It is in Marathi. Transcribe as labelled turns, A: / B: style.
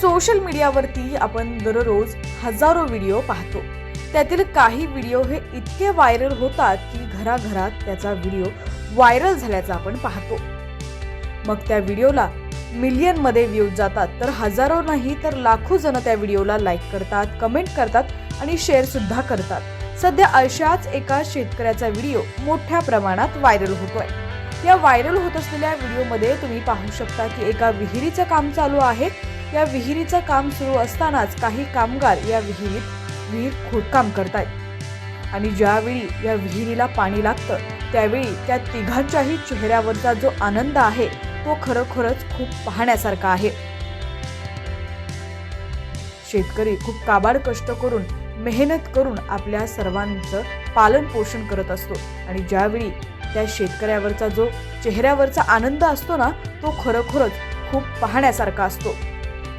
A: सोशल मीडियावरती आपण दररोज हजारो व्हिडिओ पाहतो. त्यातील काही व्हिडिओ हे इतके व्हायरल होतात की घराघरात त्याचा व्हिडिओ व्हायरल झाल्याचा आपण पाहतो. मग त्या व्हिडिओला मिलियनमध्ये व्ह्यूज जातात, तर हजारो नाही तर लाखो जण त्या व्हिडिओला लाईक करतात, कमेंट करतात आणि शेअर सुद्धा करतात. सध्या अशाच एका शेतकऱ्याचा व्हिडिओ मोठ्या प्रमाणात व्हायरल होतोय. या व्हायरल होत असलेल्या व्हिडिओमध्ये तुम्ही पाहू शकता की एका विहिरीचं काम चालू आहे. या विहिरीचं काम सुरू असतानाच काही कामगार या विहीर खोदकाम करतायत आणि ज्यावेळी या विहिरीला पाणी लागतं त्यावेळी त्या तिघांच्याही चेहऱ्यावरचा जो आनंद आहे तो खरोखरच खूप पाहण्यासारखा आहे. शेतकरी खूप काबाड कष्ट करून, मेहनत करून आपल्या सर्वांचं पालन पोषण करत असतो आणि ज्यावेळी त्या शेतकऱ्यावरचा जो चेहऱ्यावरचा आनंद असतो ना, तो खरोखरच खूप पाहण्यासारखा असतो.